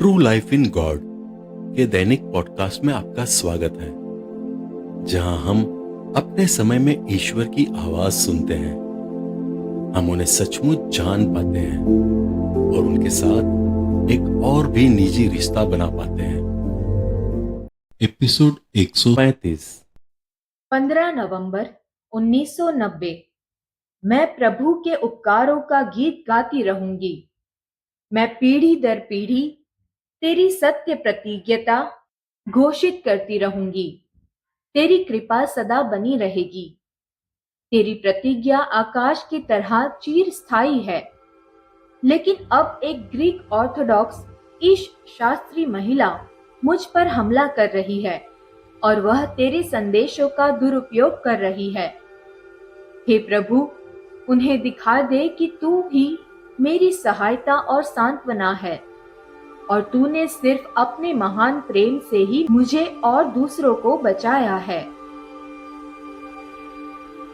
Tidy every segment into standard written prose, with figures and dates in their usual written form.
True life in God के दैनिक podcast में आपका स्वागत है, जहां हम अपने समय में ईश्वर की आवाज सुनते हैं। हम उन्हें सचमुच जान पाते हैं और उनके साथ एक और भी निजी रिश्ता बना पाते हैं। एपिसोड 135। 15 नवंबर 1990। मैं प्रभु के उपकारों का गीत गाती रहूंगी। मैं पीढ़ी दर पीढ़ी तेरी सत्य प्रतिज्ञता घोषित करती रहूंगी। तेरी कृपा सदा बनी रहेगी। तेरी प्रतिज्ञा आकाश की तरह चिरस्थायी है। लेकिन अब एक ग्रीक ऑर्थोडॉक्स ईश शास्त्री महिला मुझ पर हमला कर रही है और वह तेरे संदेशों का दुरुपयोग कर रही है। हे प्रभु, उन्हें दिखा दे कि तू ही मेरी सहायता और सांत्वना है और तूने सिर्फ अपने महान प्रेम से ही मुझे और दूसरों को बचाया है।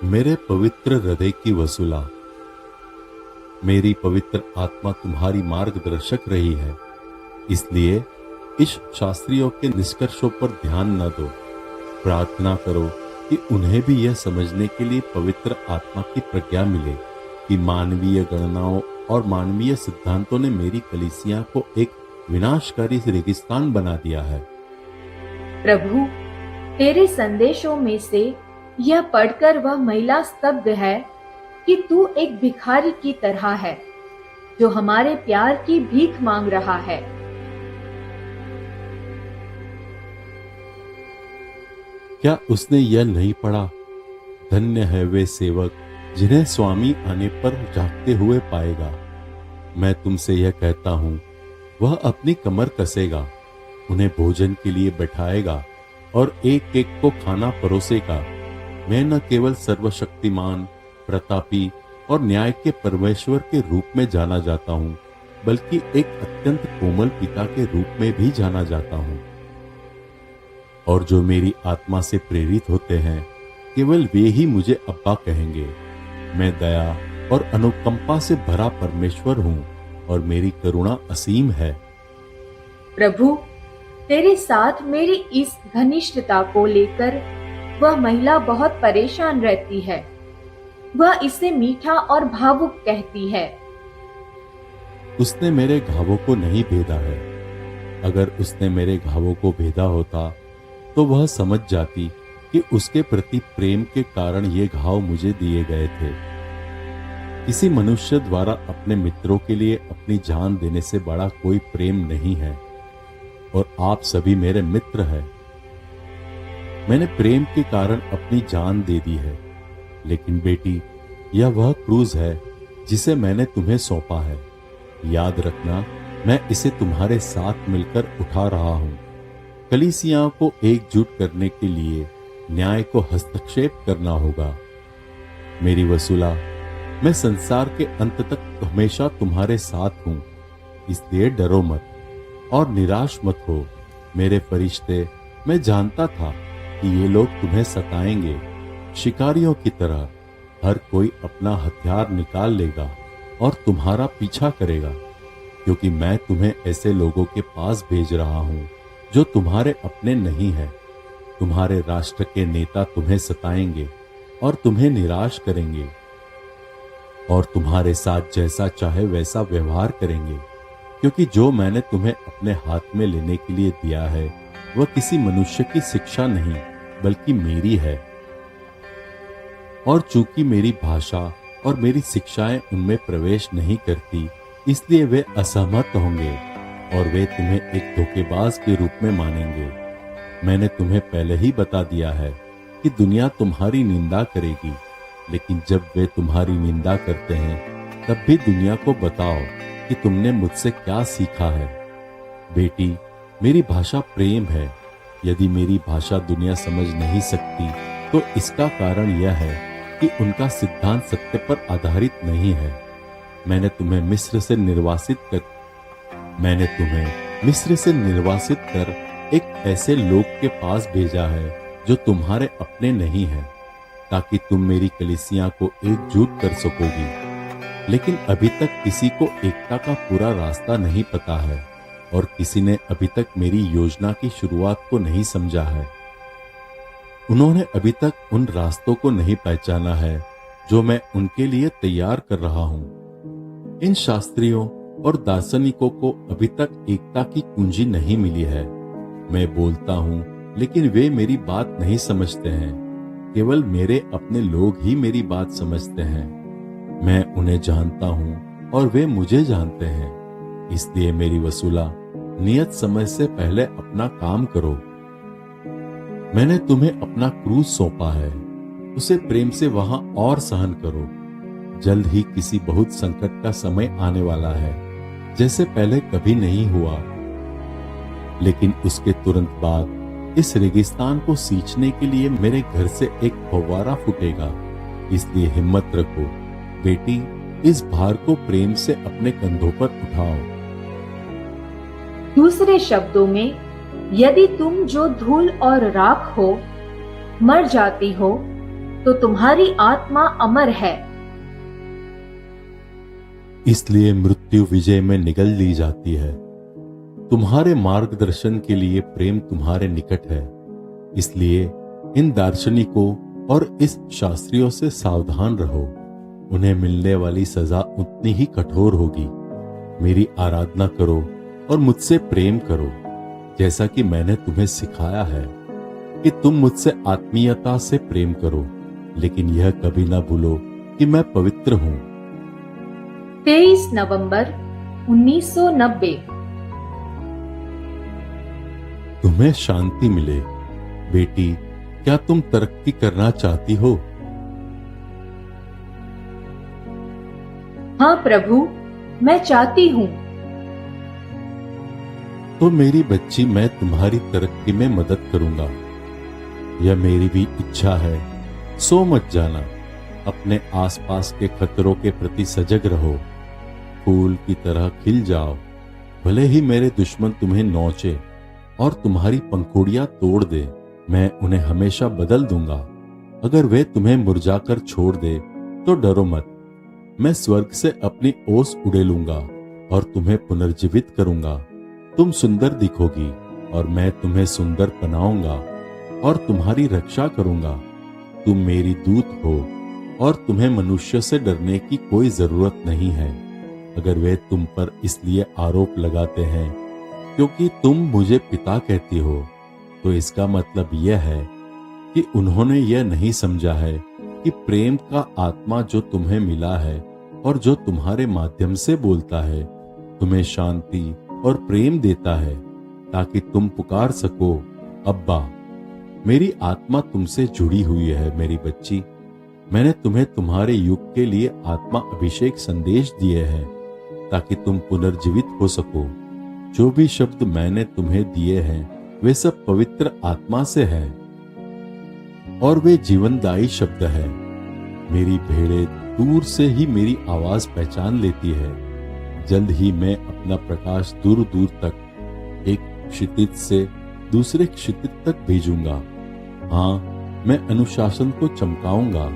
मेरे पवित्र हृदय की वसूला, मेरी पवित्र आत्मा तुम्हारी मार्गदर्शक रही है, इसलिए इस शास्त्रियों के निष्कर्षों पर ध्यान न दो। प्रार्थना करो कि उन्हें भी यह समझने के लिए पवित्र आत्मा की प्रज्ञा मिले कि मानवीय गणनाओं और मानवीय सिद्धांतों ने मेरी कलीसिया को एक विनाशकारी रेगिस्तान बना दिया है। प्रभु, तेरे संदेशों में से यह पढ़कर वह महिला स्तब्ध है कि तू एक भिखारी की तरह है जो हमारे प्यार की भीख मांग रहा है। क्या उसने यह नहीं पढ़ा? धन्य है वे सेवक जिन्हें स्वामी आने पर जागते हुए पाएगा। मैं तुमसे यह कहता हूं, वह अपनी कमर कसेगा, उन्हें भोजन के लिए बैठाएगा और एक एक को खाना परोसेगा। मैं न केवल सर्वशक्तिमान, प्रतापी और न्याय के परमेश्वर के रूप में जाना जाता हूं, बल्कि एक अत्यंत कोमल पिता के रूप में भी जाना जाता हूं। और जो मेरी आत्मा से प्रेरित होते हैं, केवल वे ही मुझे अब्बा कहेंगे। मैं दया और अनुकंपा से भरा परमेश्वर हूं और मेरी करुणा असीम है। प्रभु, तेरे साथ मेरी इस घनिष्ठता को लेकर वह महिला बहुत परेशान रहती है। वह इसे मीठा और भावुक कहती है। उसने मेरे घावों को नहीं भेदा है। अगर उसने मेरे घावों को भेदा होता तो वह समझ जाती कि उसके प्रति प्रेम के कारण ये घाव मुझे दिए गए थे। किसी मनुष्य द्वारा अपने मित्रों के लिए अपनी जान देने से बड़ा कोई प्रेम नहीं है और आप सभी मेरे मित्र हैं। मैंने प्रेम के कारण अपनी जान दे दी है। लेकिन बेटी, यह वह क्रूज है जिसे मैंने तुम्हें सौंपा है। याद रखना, मैं इसे तुम्हारे साथ मिलकर उठा रहा हूं। कलीसिया को एकजुट करने के लिए न्याय को हस्तक्षेप करना होगा। मेरी वसूला, मैं संसार के अंत तक हमेशा तुम्हारे साथ हूं, इसलिए डरो मत और निराश मत हो। मेरे फरिश्ते, मैं जानता था कि ये लोग तुम्हें सताएंगे। शिकारियों की तरह हर कोई अपना हथियार निकाल लेगा और तुम्हारा पीछा करेगा, क्योंकि मैं तुम्हें ऐसे लोगों के पास भेज रहा हूं जो तुम्हारे अपने नहीं है। तुम्हारे राष्ट्र के नेता तुम्हें सताएंगे और तुम्हें निराश करेंगे और तुम्हारे साथ जैसा चाहे वैसा व्यवहार करेंगे, क्योंकि जो मैंने तुम्हें अपने हाथ में लेने के लिए दिया है वह किसी मनुष्य की शिक्षा नहीं बल्कि मेरी है। और चूंकि मेरी भाषा और मेरी शिक्षाएं उनमें प्रवेश नहीं करती, इसलिए वे असहमत होंगे और वे तुम्हें एक धोखेबाज के रूप में मानेंगे। मैंने तुम्हें पहले ही बता दिया है कि दुनिया तुम्हारी निंदा करेगी, लेकिन जब वे तुम्हारी निंदा करते हैं तब भी दुनिया को बताओ कि तुमने मुझसे क्या सीखा है। बेटी, मेरी भाषा प्रेम है। यदि मेरी भाषा दुनिया समझ नहीं सकती तो इसका कारण यह है कि उनका सिद्धांत सत्य पर आधारित नहीं है। मैंने तुम्हें मिस्र से निर्वासित कर एक ऐसे लोग के पास भेजा है जो तुम्हारे अपने नहीं है, ताकि तुम मेरी कलीसिया को एकजुट कर सकोगी। लेकिन अभी तक किसी को एकता का पूरा रास्ता नहीं पता है। और किसी ने अभी तक मेरी योजना की शुरुआत को नहीं समझा है। उन्होंने अभी तक उन रास्तों को नहीं पहचाना है जो मैं उनके लिए तैयार कर रहा हूं। इन शास्त्रियों और दार्शनिकों को अभी तक एकता की कुंजी नहीं मिली है। मैं बोलता हूं लेकिन वे मेरी बात नहीं समझते हैं। केवल मेरे अपने लोग ही मेरी बात समझते हैं। मैं उन्हें जानता हूं और वे मुझे जानते हैं। इसलिए मेरी वसूला, नियत समय से पहले अपना काम करो। मैंने तुम्हें अपना क्रूज सौंपा है, उसे प्रेम से वहां और सहन करो। जल्द ही किसी बहुत संकट का समय आने वाला है, जैसे पहले कभी नहीं हुआ। लेकिन उसके तुरंत बाद इस रेगिस्तान को सींचने के लिए मेरे घर से एक फव्वारा फूटेगा। इसलिए हिम्मत रखो बेटी, इस भार को प्रेम से अपने कंधों पर उठाओ। दूसरे शब्दों में, यदि तुम जो धूल और राख हो, मर जाती हो, तो तुम्हारी आत्मा अमर है। इसलिए मृत्यु विजय में निगल ली जाती है। तुम्हारे मार्गदर्शन के लिए प्रेम तुम्हारे निकट है। इसलिए इन दार्शनिकों और इस शास्त्रियों से सावधान रहो। उन्हें मिलने वाली सजा उतनी ही कठोर होगी। मेरी आराधना करो और मुझसे प्रेम करो, जैसा कि मैंने तुम्हें सिखाया है कि तुम मुझसे आत्मीयता से प्रेम करो। लेकिन यह कभी ना भूलो कि मैं पवित्र हूं। 23 नवंबर 1990। तुम्हें शांति मिले बेटी। क्या तुम तरक्की करना चाहती हो? हाँ प्रभु, मैं चाहती हूँ। तो मेरी बच्ची, मैं तुम्हारी तरक्की में मदद करूंगा। यह मेरी भी इच्छा है। सो मत जाना। अपने आसपास के खतरों के प्रति सजग रहो। फूल की तरह खिल जाओ। भले ही मेरे दुश्मन तुम्हें नोचे और तुम्हारी पंखुड़ियां तोड़ दे, मैं उन्हें हमेशा बदल दूंगा। अगर वे तुम्हें मुरझाकर छोड़ दे तो डरो मत। मैं स्वर्ग से अपनी ओस उड़ेलूंगा और तुम्हें पुनर्जीवित करूंगा। तुम सुंदर दिखोगी और मैं तुम्हें सुंदर बनाऊंगा और तुम्हारी रक्षा करूंगा। तुम मेरी दूत हो और तुम्हें मनुष्य से डरने की कोई जरूरत नहीं है। अगर वे तुम पर इसलिए आरोप लगाते हैं क्योंकि तुम मुझे पिता कहती हो, तो इसका मतलब यह है कि उन्होंने यह नहीं समझा है कि प्रेम का आत्मा जो तुम्हें मिला है और जो तुम्हारे माध्यम से बोलता है, तुम्हें शांति और प्रेम देता है, ताकि तुम पुकार सको, अब्बा। मेरी आत्मा तुमसे जुड़ी हुई है मेरी बच्ची। मैंने तुम्हें तुम्हारे युग के लिए आत्मा अभिषेक संदेश दिए हैं ताकि तुम पुनर्जीवित हो सको। जो भी शब्द मैंने तुम्हें दिए हैं वे सब पवित्र आत्मा से हैं और वे जीवनदायी शब्द हैं। मेरी भेड़ें दूर से ही मेरी आवाज पहचान लेती है। जल्द ही मैं अपना प्रकाश दूर दूर तक एक क्षितिज से दूसरे क्षितिज तक भेजूंगा। हाँ, मैं अनुशासन को चमकाऊंगा।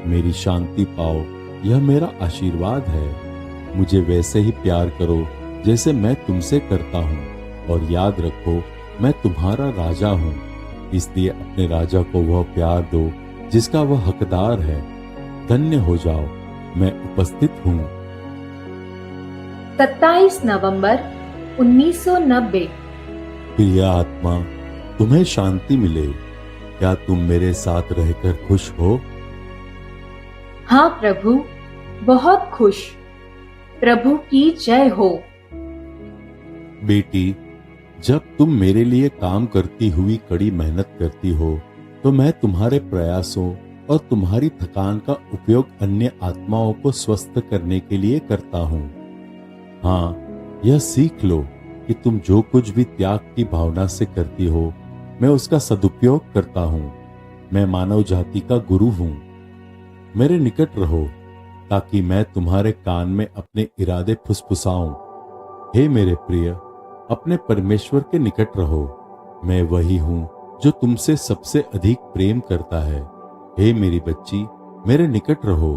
मेरी शांति पाओ, यह मेरा आशीर्वाद है। मुझे वैसे ही प्यार करो जैसे मैं तुमसे करता हूँ और याद रखो, मैं तुम्हारा राजा हूँ। इसलिए अपने राजा को वह प्यार दो जिसका वह हकदार है। धन्य हो जाओ, मैं उपस्थित हूँ। 27 नवंबर 1990। प्रिय आत्मा, तुम्हें शांति मिले। क्या तुम मेरे साथ रहकर खुश हो? हाँ प्रभु, बहुत खुश। प्रभु की जय हो। बेटी, जब तुम मेरे लिए काम करती हुई कड़ी मेहनत करती हो, तो मैं तुम्हारे प्रयासों और तुम्हारी थकान का उपयोग अन्य आत्माओं को स्वस्थ करने के लिए करता हूँ। हाँ, यह सीख लो कि तुम जो कुछ भी त्याग की भावना से करती हो, मैं उसका सदुपयोग करता हूँ। मैं मानव जाति का गुरु हूँ। मेरे निकट रहो ताकि मैं तुम्हारे कान में अपने इरादे फुसफुसाऊं। हे मेरे प्रिय, अपने परमेश्वर के निकट रहो। मैं वही हूँ जो तुमसे सबसे अधिक प्रेम करता है। हे मेरी बच्ची, मेरे निकट रहो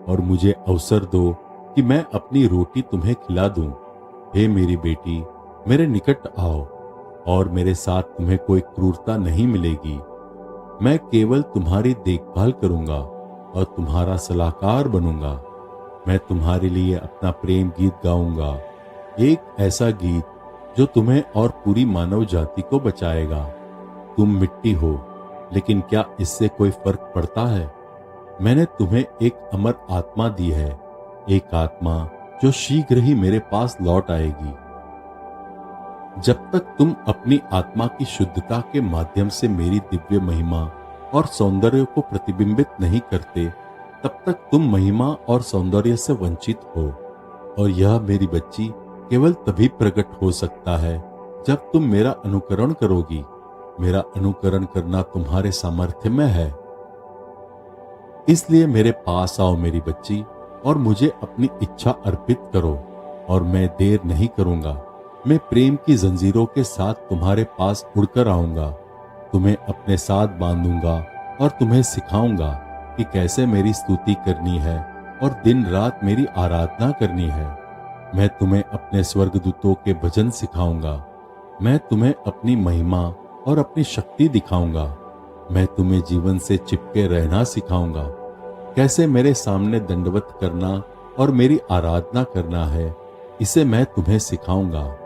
और मुझे अवसर दो कि मैं अपनी रोटी तुम्हें खिला दूं। हे मेरी बेटी, मेरे निकट आओ और मेरे साथ तुम्हें कोई क्रूरता नहीं मिलेगी। मैं केवल तुम्हारी देखभाल करूंगा और तुम्हारा सलाहकार बनूंगा। मैं तुम्हारे लिए अपना प्रेम गीत गाऊंगा, एक ऐसा गीत जो तुम्हें और पूरी मानव जाति को बचाएगा। तुम मिट्टी हो, लेकिन क्या इससे कोई फर्क पड़ता है? मैंने तुम्हें एक अमर आत्मा दी है, एक आत्मा जो शीघ्र ही मेरे पास लौट आएगी। जब तक तुम अपनी आत्मा की शुद्धता के माध्यम से मेरी दिव्य महिमा और सौंदर्य को प्रतिबिंबित नहीं करते, तब तक तुम महिमा और सौंदर्य से वंचित हो। और यह मेरी बच्ची केवल तभी प्रकट हो सकता है जब तुम मेरा अनुकरण करोगी। मेरा अनुकरण करना तुम्हारे सामर्थ्य में है। इसलिए मेरे पास आओ मेरी बच्ची, और मुझे अपनी इच्छा अर्पित करो, और मैं देर नहीं करूंगा। मैं प्रेम की जंजीरों के साथ तुम्हारे पास उड़कर आऊंगा, तुम्हें अपने साथ बांधूंगा और तुम्हें सिखाऊंगा कि कैसे मेरी स्तुति करनी है और दिन रात मेरी आराधना करनी है। मैं तुम्हें अपने स्वर्गदूतों के भजन सिखाऊंगा। मैं तुम्हें अपनी महिमा और अपनी शक्ति दिखाऊंगा। मैं तुम्हें जीवन से चिपके रहना सिखाऊंगा। कैसे मेरे सामने दंडवत करना और मेरी आराधना करना है, इसे मैं तुम्हें सिखाऊंगा।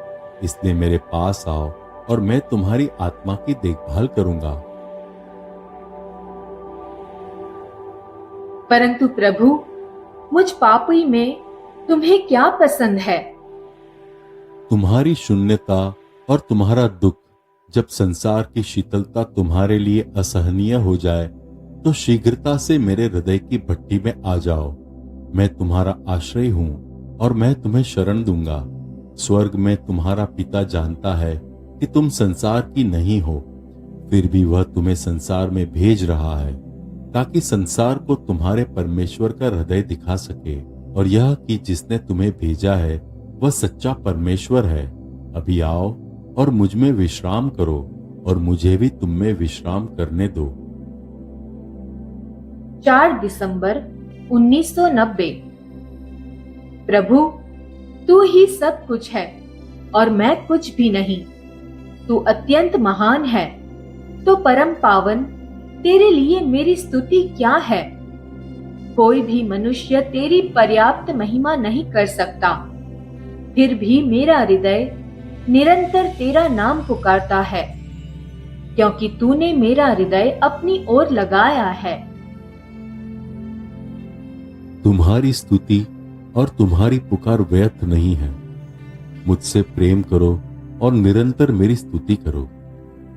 इसलिए मेरे पास आओ और मैं तुम्हारी आत्मा की देखभाल करूंगा। परंतु प्रभु, मुझ पापी में तुम्हें क्या पसंद है? तुम्हारी शून्यता और तुम्हारा दुख। जब संसार की शीतलता तुम्हारे लिए असहनीय हो जाए, तो शीघ्रता से मेरे हृदय की भट्टी में आ जाओ। मैं तुम्हारा आश्रय हूं और मैं तुम्हें शरण दूंगा। स्वर्ग में तुम्हारा पिता जानता है कि तुम संसार की नहीं हो, फिर भी वह तुम्हें संसार में भेज रहा है, ताकि संसार को तुम्हारे परमेश्वर का हृदय दिखा सके, और यह कि जिसने तुम्हें भेजा है वह सच्चा परमेश्वर है। अभी आओ और मुझ में विश्राम करो, और मुझे भी तुम में विश्राम करने दो। 4 दिसंबर 1990। प्रभु, तू ही सब कुछ है और मैं कुछ भी नहीं। तू अत्यंत महान है, तो परम पावन, तेरे लिए मेरी स्तुति क्या है? कोई भी मनुष्य तेरी पर्याप्त महिमा नहीं कर सकता। फिर भी मेरा हृदय निरंतर तेरा नाम पुकारता है, क्योंकि तूने मेरा हृदय अपनी ओर लगाया है। तुम्हारी स्तुति और तुम्हारी पुकार व्यर्थ नहीं है। मुझसे प्रेम करो और निरंतर मेरी स्तुति करो,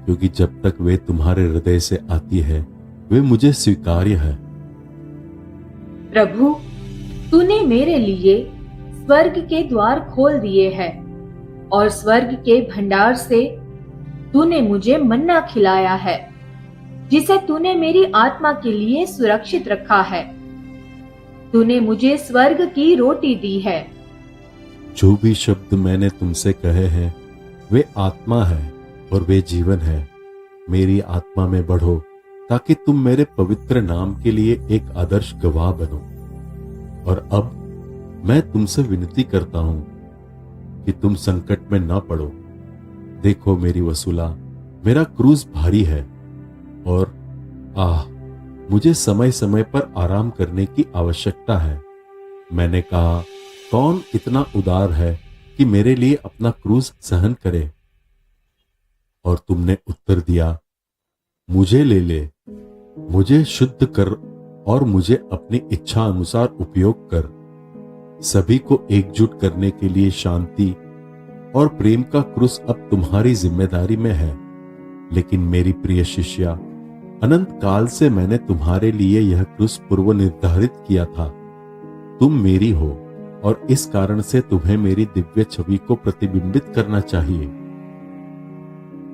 क्योंकि जब तक वे तुम्हारे हृदय से आती है, वे मुझे स्वीकार्य है। प्रभु, तूने मेरे लिए स्वर्ग के द्वार खोल दिए हैं, और स्वर्ग के भंडार से तूने मुझे मन्ना खिलाया है, जिसे तूने मेरी आत्मा के लिए सुरक्षित रखा है। तूने मुझे स्वर्ग की रोटी दी है। जो भी शब्द मैंने तुमसे कहे हैं, वे आत्मा है और वे जीवन है। मेरी आत्मा में बढ़ो, ताकि तुम मेरे पवित्र नाम के लिए एक आदर्श गवाह बनो। और अब मैं तुमसे विनती करता हूं कि तुम संकट में ना पड़ो। देखो मेरी वसूला, मेरा क्रूज भारी है, और मुझे समय समय पर आराम करने की आवश्यकता है। मैंने कहा, कौन इतना उदार है कि मेरे लिए अपना क्रूज सहन करे? और तुमने उत्तर दिया, मुझे ले ले, मुझे शुद्ध कर और मुझे अपनी इच्छा अनुसार उपयोग कर। सभी को एकजुट करने के लिए शांति और प्रेम का क्रूस अब तुम्हारी जिम्मेदारी में है। लेकिन मेरी प्रिय शिष्या, अनंत काल से मैंने तुम्हारे लिए यह क्रूस पूर्व निर्धारित किया था। तुम मेरी हो, और इस कारण से तुम्हें मेरी दिव्य छवि को प्रतिबिंबित करना चाहिए।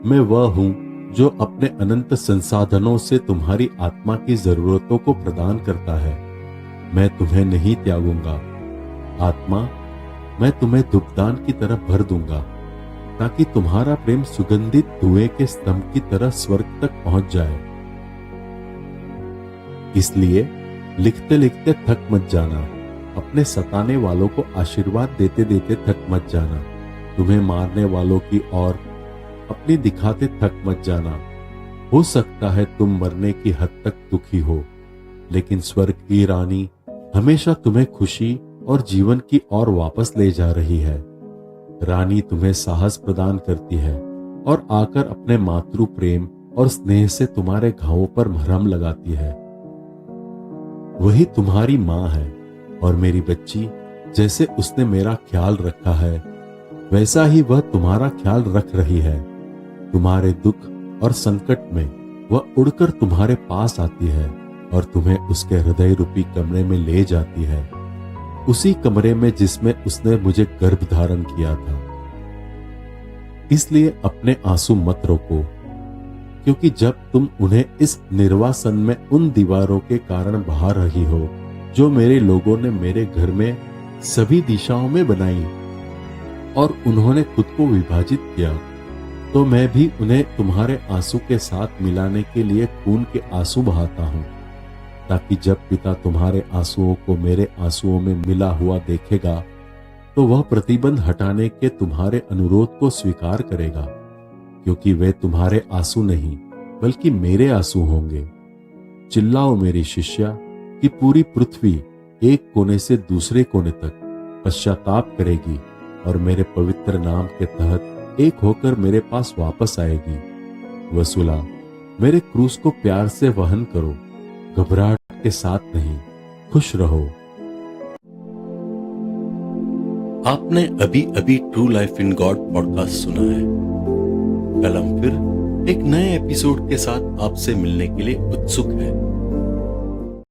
मैं वह हूं जो अपने अनंत संसाधनों से तुम्हारी आत्मा की जरूरतों को प्रदान करता है। मैं तुम्हें नहीं त्यागूंगा। आत्मा, मैं तुम्हें दुग्धदान की तरह भर दूंगा, ताकि तुम्हारा प्रेम सुगंधित धुएं के स्तंभ की तरह स्वर्ग तक पहुंच जाए। इसलिए लिखते लिखते थक मत जाना, अपने सताने वालों को आशीर्वाद देते देते थक मत जाना। तुम्हें मारने वालों की ओर अपनी दिखाते थक मत जाना। हो सकता है तुम मरने की हद तक दुखी हो, लेकिन स्वर्ग की रानी हमेशा तुम्हें खुशी और जीवन की ओर वापस ले जा रही है। रानी तुम्हें साहस प्रदान करती है और आकर अपने मातृ प्रेम और स्नेह से तुम्हारे घावों पर मरहम लगाती है। वही तुम्हारी माँ है और मेरी बच्ची, जैसे उसने मेरा ख्याल रखा है वैसा ही वह तुम्हारा ख्याल रख रही है। तुम्हारे दुख और संकट में वह उड़कर तुम्हारे पास आती है और तुम्हें उसके हृदय रूपी कमरे में ले जाती है, उसी कमरे में जिसमें उसने मुझे गर्भ धारण किया था। इसलिए अपने आंसू मत रोको, क्योंकि जब तुम उन्हें इस निर्वासन में उन दीवारों के कारण बहा रही हो जो मेरे लोगों ने मेरे घर में सभी दिशाओं में बनाई और उन्होंने खुद को विभाजित किया, तो मैं भी उन्हें तुम्हारे आंसू के साथ मिलाने के लिए खून के आंसू बहाता हूं, ताकि जब पिता तुम्हारे आंसुओं को मेरे आंसुओं में मिला हुआ देखेगा तो वह प्रतिबंध हटाने के तुम्हारे अनुरोध को स्वीकार करेगा, क्योंकि वे तुम्हारे आंसू नहीं बल्कि मेरे आंसू होंगे। चिल्लाओ मेरी शिष्या कि पूरी पृथ्वी एक कोने से दूसरे कोने तक पश्चाताप करेगी और मेरे पवित्र नाम के तहत एक होकर मेरे पास वापस आएगी। वसूला, मेरे क्रूस को प्यार से वहन करो, घबराहट के साथ नहीं, खुश रहो। आपने अभी अभी true life in God podcast सुना है। कल हम फिर एक नए एपिसोड के साथ आपसे मिलने के लिए उत्सुक हैं।